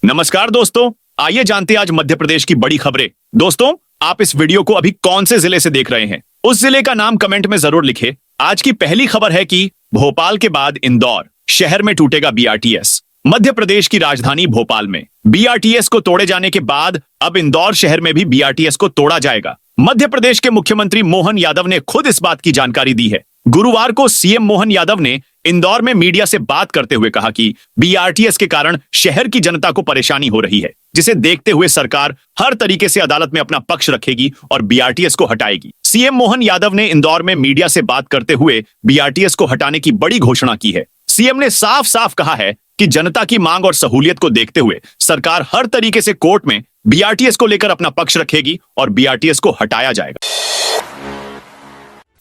नमस्कार दोस्तों, आइए जानते हैं आज मध्य प्रदेश की बड़ी खबरें। दोस्तों, आप इस वीडियो को अभी कौन से जिले से देख रहे हैं, उस जिले का नाम कमेंट में जरूर लिखें। आज की पहली खबर है कि भोपाल के बाद इंदौर शहर में टूटेगा बीआरटीएस। मध्य प्रदेश की राजधानी भोपाल में बीआरटीएस को तोड़े जाने के बाद अब इंदौर शहर में भी बीआरटीएस को तोड़ा जाएगा। मध्य प्रदेश के मुख्यमंत्री मोहन यादव ने खुद इस बात की जानकारी दी है। गुरुवार को सीएम मोहन यादव ने इंदौर में मीडिया से बात करते हुए कहा कि बीआरटीएस के कारण शहर की जनता को परेशानी हो रही है, जिसे देखते हुए सरकार हर तरीके से अदालत में अपना पक्ष रखेगी और बीआरटीएस को हटाएगी। सीएम मोहन यादव ने इंदौर में मीडिया से बात करते हुए बीआरटीएस को हटाने की बड़ी घोषणा की है। सीएम ने साफ साफ कहा है कि जनता की मांग और सहूलियत को देखते हुए सरकार हर तरीके से कोर्ट में बीआरटीएस को लेकर अपना पक्ष रखेगी और बीआरटीएस को हटाया जाएगा।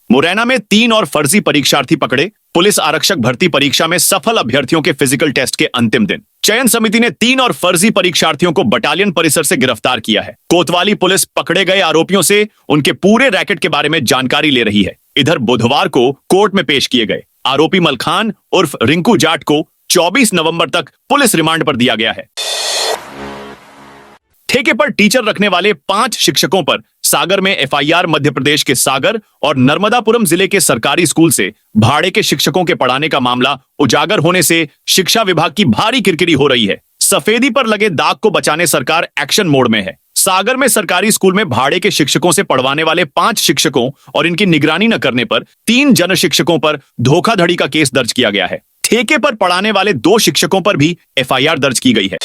मुरैना में 3 और फर्जी परीक्षार्थी पकड़े। पुलिस आरक्षक भर्ती परीक्षा में सफल अभ्यर्थियों के फिजिकल टेस्ट के अंतिम दिन चयन समिति ने 3 और फर्जी परीक्षार्थियों को बटालियन परिसर से गिरफ्तार किया है। कोतवाली पुलिस पकड़े गए आरोपियों से उनके पूरे रैकेट के बारे में जानकारी ले रही है। इधर बुधवार को कोर्ट में पेश किए गए आरोपी मलखान उर्फ रिंकू जाट को 24 नवंबर तक पुलिस रिमांड पर दिया गया है। ठेके पर टीचर रखने वाले 5 शिक्षकों पर सागर में एफआईआर। मध्य प्रदेश के सागर और नर्मदापुरम जिले के सरकारी स्कूल से भाड़े के शिक्षकों के पढ़ाने का मामला उजागर होने से शिक्षा विभाग की भारी किरकिरी हो रही है। सफेदी पर लगे दाग को बचाने सरकार एक्शन मोड में है। सागर में सरकारी स्कूल में भाड़े के शिक्षकों से पढ़वाने वाले 5 शिक्षकों और इनकी निगरानी न करने पर 3 जन शिक्षकों पर धोखाधड़ी का केस दर्ज किया गया है। ठेके पर पढ़ाने वाले 2 शिक्षकों पर भी एफआईआर दर्ज की गई है।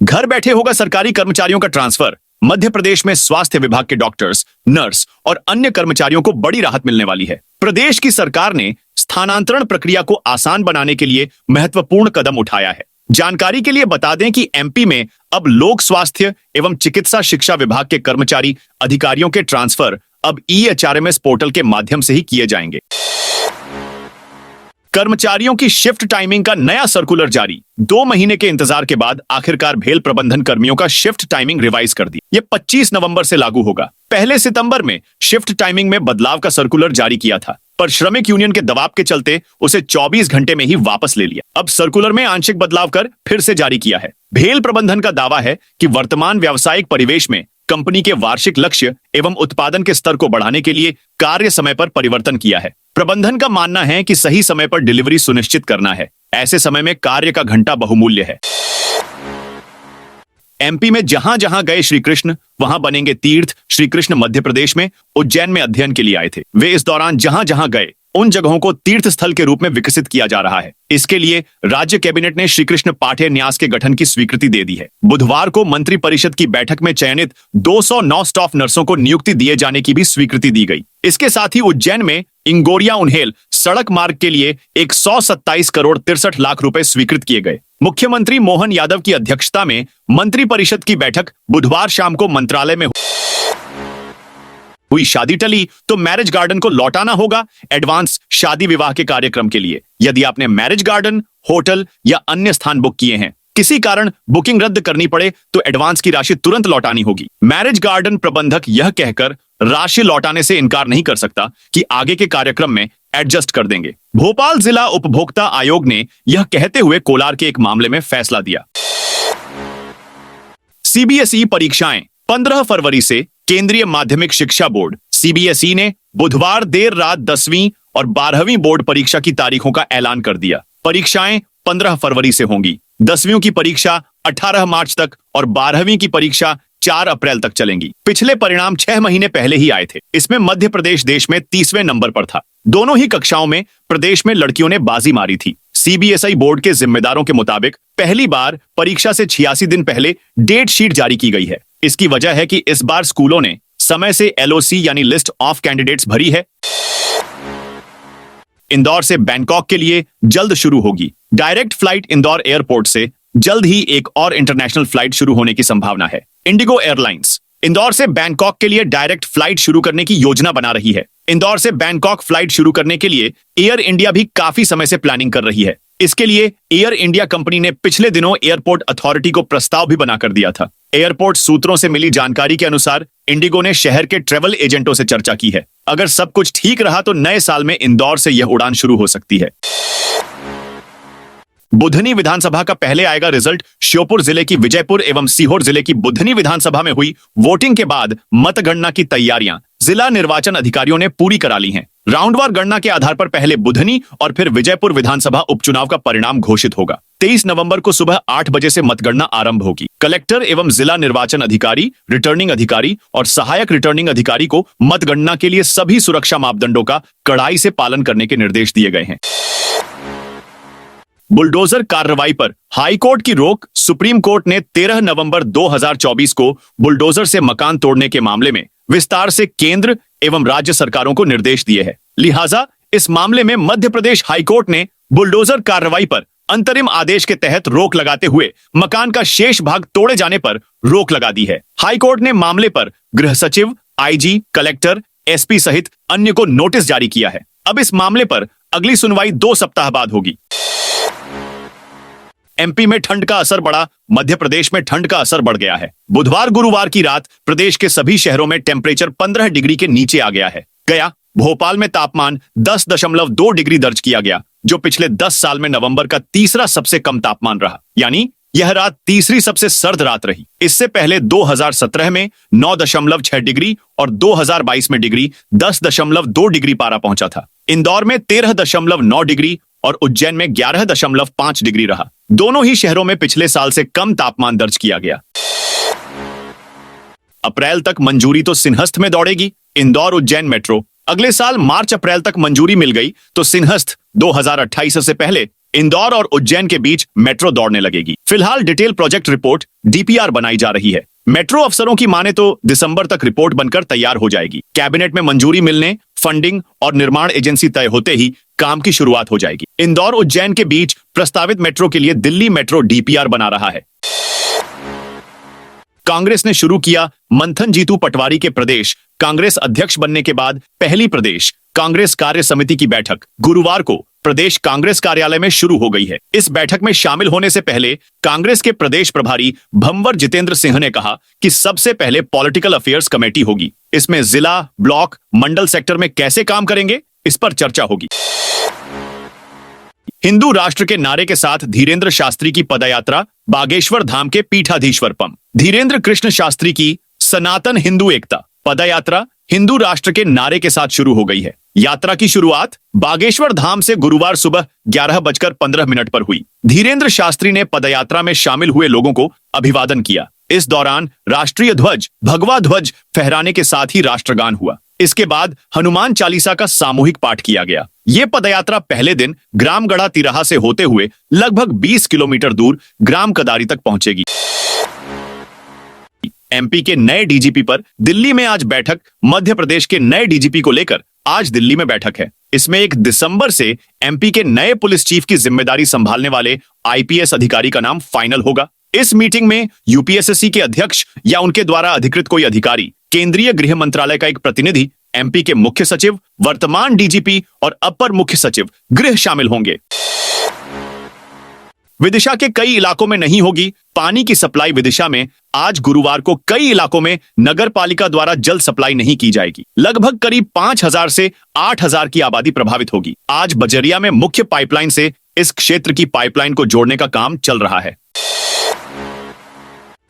घर बैठे होगा सरकारी कर्मचारियों का ट्रांसफर। मध्य प्रदेश में स्वास्थ्य विभाग के डॉक्टर्स, नर्स और अन्य कर्मचारियों को बड़ी राहत मिलने वाली है। प्रदेश की सरकार ने स्थानांतरण प्रक्रिया को आसान बनाने के लिए महत्वपूर्ण कदम उठाया है। जानकारी के लिए बता दें कि एमपी में अब लोक स्वास्थ्य एवं चिकित्सा शिक्षा विभाग के कर्मचारी अधिकारियों के ट्रांसफर अब EHRMS पोर्टल के माध्यम से ही किए जाएंगे। कर्मचारियों की शिफ्ट टाइमिंग का नया सर्कुलर जारी। 2 महीने के इंतजार के बाद आखिरकार भेल प्रबंधन कर्मियों का शिफ्ट टाइमिंग रिवाइज कर दी। ये 25 नवंबर से लागू होगा। पहले सितंबर में शिफ्ट टाइमिंग में बदलाव का सर्कुलर जारी किया था, पर श्रमिक यूनियन के दबाव के चलते उसे 24 घंटे में ही वापस ले लिया। अब सर्कुलर में आंशिक बदलाव कर फिर से जारी किया है। भेल प्रबंधन का दावा है कि वर्तमान व्यावसायिक परिवेश में कंपनी के वार्षिक लक्ष्य एवं उत्पादन के स्तर को बढ़ाने के लिए कार्य समय पर परिवर्तन किया है। प्रबंधन का मानना है कि सही समय पर डिलीवरी सुनिश्चित करना है। ऐसे समय में कार्य का घंटा बहुमूल्य है। एमपी में जहां जहां गए श्री कृष्ण वहां बनेंगे तीर्थ। श्री कृष्ण मध्य प्रदेश में उज्जैन में अध्ययन के लिए आए थे। वे इस दौरान जहां जहां गए उन जगहों को तीर्थ स्थल के रूप में विकसित किया जा रहा है। इसके लिए राज्य कैबिनेट ने श्री कृष्ण पाठ्य न्यास के गठन की स्वीकृति दे दी है। बुधवार को मंत्री परिषद की बैठक में चयनित 209 स्टाफ नर्सों को नियुक्ति दिए जाने की भी स्वीकृति दी गई। इसके साथ ही उज्जैन में इंगोरिया उन्हेल सड़क मार्ग के लिए 127 करोड़ 63 लाख रुपए स्वीकृत किए गए। मुख्यमंत्री मोहन यादव की अध्यक्षता में मंत्री परिषद की बैठक बुधवार शाम को मंत्रालय में हुई। शादी टली तो मैरिज गार्डन को लौटाना होगा एडवांस शादी विवाह के कार्यक्रम के लिए। यदि आपने मैरिज गार्डन, होटल या अन्य स्थान बुक किए हैं, किसी कारण बुकिंग रद्द करनी पड़े तो एडवांस की राशि तुरंत लौटानी होगी। मैरिज गार्डन प्रबंधक यह कहकर राशि लौटाने से इनकार नहीं कर सकता कि आगे के कार्यक्रम में एडजस्ट कर देंगे। भोपाल जिला उपभोक्ता आयोग ने यह कहते हुए कोलार के एक मामले में फैसला दिया। सीबीएसई परीक्षाएं 15 फरवरी से। केंद्रीय माध्यमिक शिक्षा बोर्ड सीबीएसई ने बुधवार देर रात 10वीं और 12वीं बोर्ड परीक्षा की तारीखों का ऐलान कर दिया। परीक्षाएं 15 फरवरी से होंगी। 10वीं की परीक्षा 18 मार्च तक और 12वीं की परीक्षा 4 अप्रैल तक चलेंगी। पिछले परिणाम 6 महीने पहले ही आए थे। इसमें मध्य प्रदेश देश में 30वें नंबर पर था। दोनों ही कक्षाओं में प्रदेश में लड़कियों ने बाजी मारी थी। सीबीएसई बोर्ड के जिम्मेदारों के मुताबिक पहली बार परीक्षा से 86 दिन पहले डेट शीट जारी की गई है। इसकी वजह है कि इस बार स्कूलों ने समय से एलओसी यानी लिस्ट ऑफ कैंडिडेट्स भरी है। इंदौर से बैंकॉक के लिए जल्द शुरू होगी डायरेक्ट फ्लाइट। इंदौर एयरपोर्ट से जल्द ही एक और इंटरनेशनल फ्लाइट शुरू होने की संभावना है। इंडिगो एयरलाइंस इंदौर से बैंकॉक के लिए डायरेक्ट फ्लाइट शुरू करने की योजना बना रही है। इंदौर से बैंकॉक फ्लाइट शुरू करने के लिए एयर इंडिया भी काफी समय से प्लानिंग कर रही है। इसके लिए एयर इंडिया कंपनी ने पिछले दिनों एयरपोर्ट अथॉरिटी को प्रस्ताव भी बनाकर दिया था। एयरपोर्ट सूत्रों से मिली जानकारी के अनुसार इंडिगो ने शहर के ट्रेवल एजेंटों से चर्चा की है। अगर सब कुछ ठीक रहा तो नए साल में इंदौर से यह उड़ान शुरू हो सकती है। बुधनी विधानसभा का पहले आएगा रिजल्ट। श्योपुर जिले की विजयपुर एवं सीहोर जिले की बुधनी विधानसभा में हुई वोटिंग के बाद मतगणना की तैयारियां जिला निर्वाचन अधिकारियों ने पूरी करा ली हैं। राउंडवार गणना के आधार पर पहले बुधनी और फिर विजयपुर विधानसभा उपचुनाव का परिणाम घोषित होगा। 23 नवंबर को सुबह 8 बजे से मतगणना आरंभ होगी। कलेक्टर एवं जिला निर्वाचन अधिकारी, रिटर्निंग अधिकारी और सहायक रिटर्निंग अधिकारी को मतगणना के लिए सभी सुरक्षा मापदंडों का कड़ाई से पालन करने के निर्देश दिए गए हैं। बुलडोजर कार्रवाई पर हाईकोर्ट की रोक। सुप्रीम कोर्ट ने 13 नवंबर 2024 को बुलडोजर से मकान तोड़ने के मामले में विस्तार से केंद्र एवं राज्य सरकारों को निर्देश दिए हैं। लिहाजा इस मामले में मध्य प्रदेश हाईकोर्ट ने बुलडोजर कार्रवाई पर अंतरिम आदेश के तहत रोक लगाते हुए मकान का शेष भाग तोड़े जाने पर रोक लगा दी है। हाईकोर्ट ने मामले पर गृह सचिव, आईजी, कलेक्टर, एसपी सहित अन्य को नोटिस जारी किया है। अब इस मामले पर अगली सुनवाई 2 सप्ताह बाद होगी। एमपी में ठंड का असर बढ़ा। मध्य प्रदेश में ठंड का असर बढ़ गया है। बुधवार गुरुवार की रात प्रदेश के सभी शहरों में टेम्परेचर 15 डिग्री के नीचे आ गया है। गया, भोपाल में तापमान 10.2 डिग्री दर्ज किया गया, जो पिछले 10 साल में नवंबर का तीसरा सबसे कम तापमान रहा, यानी यह रात तीसरी सबसे सर्द रात रही। इससे पहले 2017 में 9.6 डिग्री और 2022 में डिग्री 10.2 डिग्री पारा पहुंचा था। इंदौर में 13.9 डिग्री और उज्जैन में 11.5 डिग्री रहा। दोनों ही शहरों में पिछले साल से कम तापमान दर्ज किया गया। अप्रैल तक मंजूरी तो सिंहस्थ में दौड़ेगी। इंदौर उज्जैन मेट्रो अगले साल मार्च अप्रैल तक मंजूरी मिल गई तो सिंहस्थ 2028 से पहले इंदौर और उज्जैन के बीच मेट्रो दौड़ने लगेगी। फिलहाल डिटेल प्रोजेक्ट रिपोर्ट डीपीआर बनाई जा रही है। मेट्रो अफसरों की माने तो दिसंबर तक रिपोर्ट बनकर तैयार हो जाएगी। कैबिनेट में मंजूरी मिलने, फंडिंग और निर्माण एजेंसी तय होते ही काम की शुरुआत हो जाएगी। इंदौर उज्जैन के बीच प्रस्तावित मेट्रो के लिए दिल्ली मेट्रो डीपीआर बना रहा है। कांग्रेस ने शुरू किया मंथन। जीतू पटवारी के प्रदेश कांग्रेस अध्यक्ष बनने के बाद पहली प्रदेश कांग्रेस कार्य समिति की बैठक गुरुवार को प्रदेश कांग्रेस कार्यालय में शुरू हो गई है। इस बैठक में शामिल होने से पहले कांग्रेस के प्रदेश प्रभारी भंवर जितेंद्र सिंह ने कहा कि सबसे पहले पॉलिटिकल अफेयर्स कमेटी होगी। इसमें जिला, ब्लॉक, मंडल सेक्टर में कैसे काम करेंगे, इस पर चर्चा होगी। हिंदू राष्ट्र के नारे के साथ धीरेन्द्र शास्त्री की पदयात्रा बागेश्वर धाम के पीठाधीश्वर पं धीरेन्द्र कृष्ण शास्त्री की सनातन हिंदू एकता पदयात्रा हिंदू राष्ट्र के नारे के साथ शुरू हो गई है। यात्रा की शुरुआत बागेश्वर धाम से गुरुवार सुबह 11:15 पर हुई। धीरेन्द्र शास्त्री ने पदयात्रा में शामिल हुए लोगों को अभिवादन किया। इस दौरान राष्ट्रीय ध्वज, भगवा ध्वज फहराने के साथ ही राष्ट्रगान हुआ। इसके बाद हनुमान चालीसा का सामूहिक पाठ किया गया। ये पदयात्रा पहले दिन ग्रामगढ़ा तिराहा से होते हुए लगभग 20 किलोमीटर दूर ग्राम कदारी तक पहुंचेगी। एमपी के नए डीजीपी पर दिल्ली में आज बैठक। मध्य प्रदेश के नए डीजीपी को लेकर आज दिल्ली में बैठक है। इसमें 1 दिसंबर से एमपी के नए पुलिस चीफ की जिम्मेदारी संभालने वाले आईपीएस अधिकारी का नाम फाइनल होगा। इस मीटिंग में यूपीएससी के अध्यक्ष या उनके द्वारा अधिकृत कोई अधिकारी, केंद्रीय गृह मंत्रालय का एक प्रतिनिधि, एमपी के मुख्य सचिव, वर्तमान डीजीपी और अपर मुख्य सचिव गृह शामिल होंगे। विदिशा के कई इलाकों में नहीं होगी पानी की सप्लाई। विदिशा में आज गुरुवार को कई इलाकों में नगर पालिका द्वारा जल सप्लाई नहीं की जाएगी। लगभग करीब 5000 से 8000 की आबादी प्रभावित होगी। आज बजरिया में मुख्य पाइपलाइन से इस क्षेत्र की पाइपलाइन को जोड़ने का काम चल रहा है।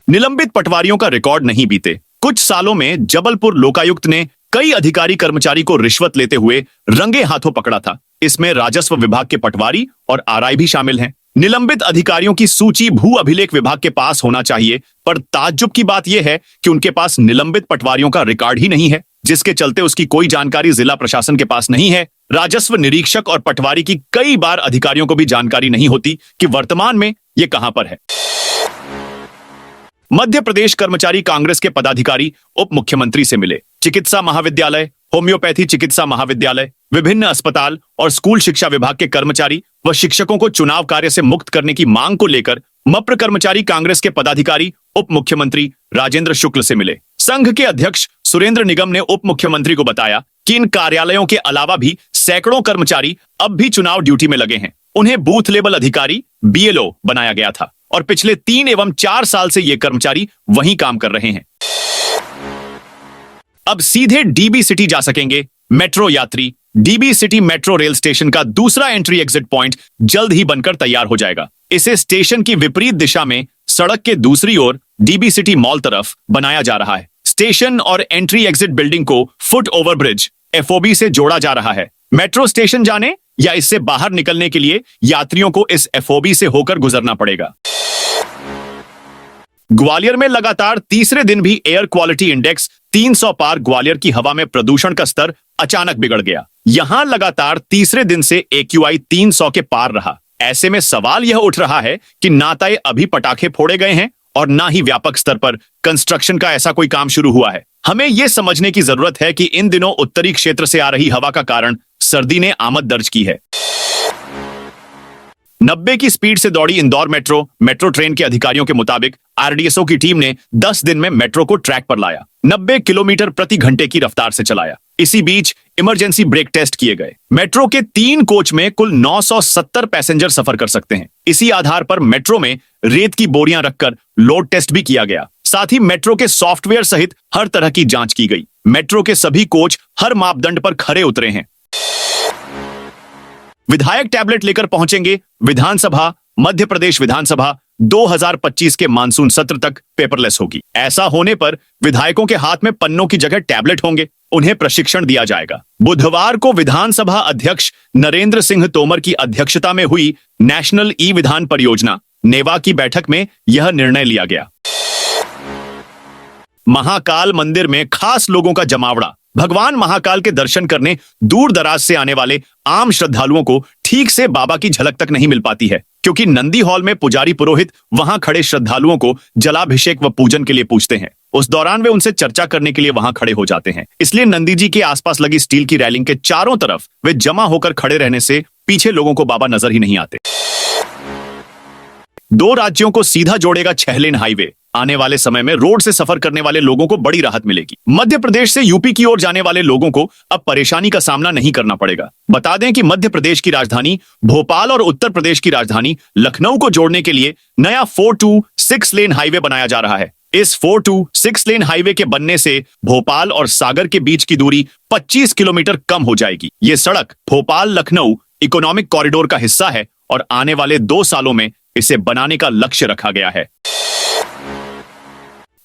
निलंबित पटवारियों का रिकॉर्ड नहीं बीते। कुछ सालों में जबलपुर लोकायुक्त ने कई अधिकारी कर्मचारी को रिश्वत लेते हुए रंगे हाथों पकड़ा था। इसमें राजस्व विभाग के पटवारी और आरआई भी शामिल हैं। निलंबित अधिकारियों की सूची भू अभिलेख विभाग के पास होना चाहिए, पर ताज्जुब की बात यह है कि उनके पास निलंबित पटवारियों का रिकॉर्ड ही नहीं है, जिसके चलते उसकी कोई जानकारी जिला प्रशासन के पास नहीं है। राजस्व निरीक्षक और पटवारी की कई बार अधिकारियों को भी जानकारी नहीं होती कि वर्तमान में ये कहां पर है। मध्य प्रदेश कर्मचारी कांग्रेस के पदाधिकारी उप मुख्यमंत्री से मिले। चिकित्सा महाविद्यालय, होम्योपैथी चिकित्सा महाविद्यालय, विभिन्न अस्पताल और स्कूल शिक्षा विभाग के कर्मचारी व शिक्षकों को चुनाव कार्य से मुक्त करने की मांग को लेकर मप्र कर्मचारी कांग्रेस के पदाधिकारी उप मुख्यमंत्री राजेंद्र शुक्ल से मिले। संघ के अध्यक्ष सुरेंद्र निगम ने उप मुख्यमंत्री को बताया कि इन कार्यालयों के अलावा भी सैकड़ों कर्मचारी अब भी चुनाव ड्यूटी में लगे हैं। उन्हें बूथ लेवल अधिकारी बीएलओ बनाया गया था और पिछले 3 एवं 4 साल से ये कर्मचारी वहीं काम कर रहे हैं। अब सीधे डीबी सिटी जा सकेंगे मेट्रो यात्री। DB city metro rail station का दूसरा एंट्री एग्जिट पॉइंट जल्द ही बनकर तैयार हो जाएगा। इसे स्टेशन की विपरीत दिशा में सड़क के दूसरी ओर डीबी सिटी मॉल तरफ बनाया जा रहा है। स्टेशन और एंट्री एग्जिट बिल्डिंग को फुट ओवर ब्रिज एफओबी से जोड़ा जा रहा है। मेट्रो स्टेशन जाने या इससे बाहर निकलने के लिए यात्रियों को इस एफओबी से होकर गुजरना पड़ेगा। ग्वालियर में लगातार तीसरे दिन भी एयर क्वालिटी इंडेक्स 300 पार। ग्वालियर की हवा में प्रदूषण का स्तर अचानक बिगड़ गया। यहां लगातार तीसरे दिन से AQI 300 के पार रहा। ऐसे में सवाल यह उठ रहा है कि ना तो अभी पटाखे फोड़े गए हैं और ना ही व्यापक स्तर पर कंस्ट्रक्शन का ऐसा कोई काम शुरू हुआ है। हमें यह समझने की जरूरत है कि इन दिनों उत्तरी क्षेत्र से आ रही हवा का कारण सर्दी ने आमद दर्ज की है। 90 की स्पीड से दौड़ी इंदौर मेट्रो ट्रेन के अधिकारियों के मुताबिक आरडीएसओ की टीम ने 10 दिन में मेट्रो को ट्रैक पर लाया, 90 किलोमीटर प्रति घंटे की रफ्तार से चलाया। इसी बीच इमरजेंसी ब्रेक टेस्ट किए गए। मेट्रो के 3 कोच में कुल 970 पैसेंजर सफर कर सकते हैं। इसी आधार पर मेट्रो में रेत की बोरियां रखकर लोड टेस्ट भी किया गया। साथ ही मेट्रो के सॉफ्टवेयर सहित हर तरह की जांच की गई। मेट्रो के सभी कोच हर मापदंड पर खरे उतरे हैं। विधायक टैबलेट लेकर पहुंचेंगे विधानसभा। मध्य प्रदेश विधानसभा 2025 के मानसून सत्र तक पेपरलेस होगी। ऐसा होने पर विधायकों के हाथ में पन्नों की जगह टैबलेट होंगे। उन्हें प्रशिक्षण दिया जाएगा। बुधवार को विधानसभा अध्यक्ष नरेंद्र सिंह तोमर की अध्यक्षता में हुई नेशनल ई विधान परियोजना नेवा की बैठक में यह निर्णय लिया गया। महाकाल मंदिर में खास लोगों का जमावड़ा। भगवान महाकाल के दर्शन करने दूर दराज से आने वाले आम श्रद्धालुओं को ठीक से बाबा की झलक तक नहीं मिल पाती है, क्योंकि नंदी हॉल में पुजारी पुरोहित वहां खड़े श्रद्धालुओं को जलाभिषेक व पूजन के लिए पूछते हैं। उस दौरान वे उनसे चर्चा करने के लिए वहां खड़े हो जाते हैं। इसलिए नंदी जी के आसपास लगी स्टील की रेलिंग के चारों तरफ वे जमा होकर खड़े रहने से पीछे लोगों को बाबा नजर ही नहीं आते। 2 राज्यों को सीधा जोड़ेगा 6 लेन हाईवे। आने वाले समय में रोड से सफर करने वाले लोगों को बड़ी राहत मिलेगी। मध्य प्रदेश से यूपी की ओर जाने वाले लोगों को अब परेशानी का सामना नहीं करना पड़ेगा। बता दें कि मध्य प्रदेश की राजधानी भोपाल और उत्तर प्रदेश की राजधानी लखनऊ को जोड़ने के लिए नया 4 to 6 लेन हाईवे बनाया जा रहा है। इस 4 to 6 लेन हाईवे के बनने से भोपाल और सागर के बीच की दूरी 25 किलोमीटर कम हो जाएगी। ये सड़क भोपाल लखनऊ इकोनॉमिक कॉरिडोर का हिस्सा है और आने वाले 2 सालों में इसे बनाने का लक्ष्य रखा गया है।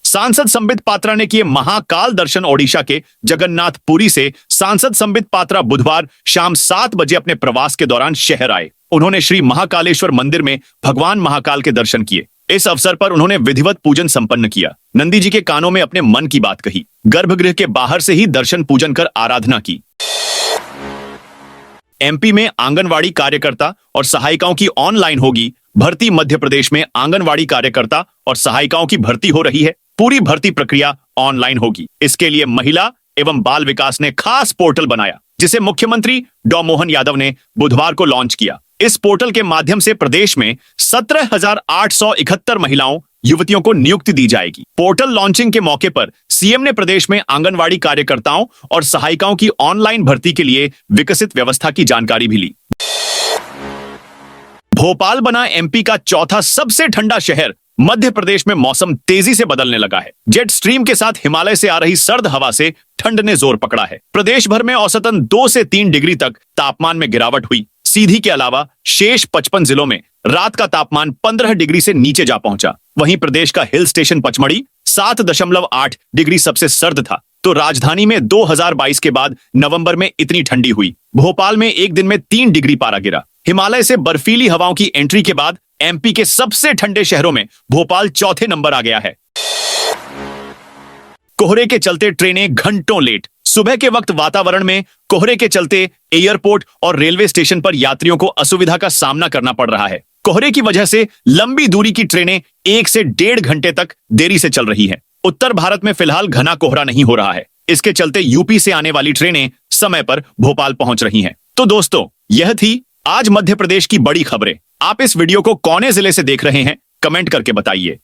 सांसद संबित पात्रा ने किए महाकाल दर्शन। ओडिशा के जगन्नाथपुरी से सांसद संबित पात्रा बुधवार शाम 7 बजे अपने प्रवास के दौरान शहर आए। उन्होंने श्री महाकालेश्वर मंदिर में भगवान महाकाल के दर्शन किए। इस अवसर पर उन्होंने विधिवत पूजन संपन्न किया। नंदी जी के कानों में अपने मन की बात कही। गर्भगृह के बाहर से ही दर्शन पूजन कर आराधना की। एमपी में आंगनवाड़ी कार्यकर्ता और सहायिकाओं की ऑनलाइन होगी भर्ती। मध्य प्रदेश में आंगनवाड़ी कार्यकर्ता और सहायिकाओं की भर्ती हो रही है। पूरी भर्ती प्रक्रिया ऑनलाइन होगी। इसके लिए महिला एवं बाल विकास ने खास पोर्टल बनाया, जिसे मुख्यमंत्री डॉ मोहन यादव ने बुधवार को लॉन्च किया। इस पोर्टल के माध्यम से प्रदेश में 17,871 महिलाओं युवतियों को नियुक्ति दी जाएगी। पोर्टल लॉन्चिंग के मौके पर सीएम ने प्रदेश में आंगनवाड़ी कार्यकर्ताओं और सहायिकाओं की ऑनलाइन भर्ती के लिए विकसित व्यवस्था की जानकारी भी ली। भोपाल बना एमपी का चौथा सबसे ठंडा शहर। मध्य प्रदेश में मौसम तेजी से बदलने लगा है। जेट स्ट्रीम के साथ हिमालय से आ रही सर्द हवा से ठंड ने जोर पकड़ा है। प्रदेश भर में औसतन 2 से 3 डिग्री तक तापमान में गिरावट हुई। सीधी के अलावा शेष 55 जिलों में रात का तापमान 15 डिग्री से नीचे जा पहुंचा। वहीं प्रदेश का हिल स्टेशन पचमढ़ी 7.8 डिग्री सबसे सर्द था। तो राजधानी में 2022 के बाद नवंबर में इतनी ठंडी हुई। भोपाल में एक दिन में 3 डिग्री पारा गिरा। हिमालय से बर्फीली हवाओं की एंट्री के बाद एमपी के सबसे ठंडे शहरों में भोपाल चौथे नंबर आ गया है। कोहरे के चलते ट्रेनें घंटों लेट। सुबह के वक्त वातावरण में कोहरे के चलते एयरपोर्ट और रेलवे स्टेशन पर यात्रियों को असुविधा का सामना करना पड़ रहा है। कोहरे की वजह से लंबी दूरी की ट्रेनें 1 से 1.5 घंटे तक देरी से चल रही हैं। उत्तर भारत में फिलहाल घना कोहरा नहीं हो रहा है। इसके चलते यूपी से आने वाली ट्रेनें समय पर भोपाल पहुंच रही हैं। तो दोस्तों, यह थी आज मध्य प्रदेश की बड़ी खबरें। आप इस वीडियो को कौने जिले से देख रहे हैं, कमेंट करके बताइए।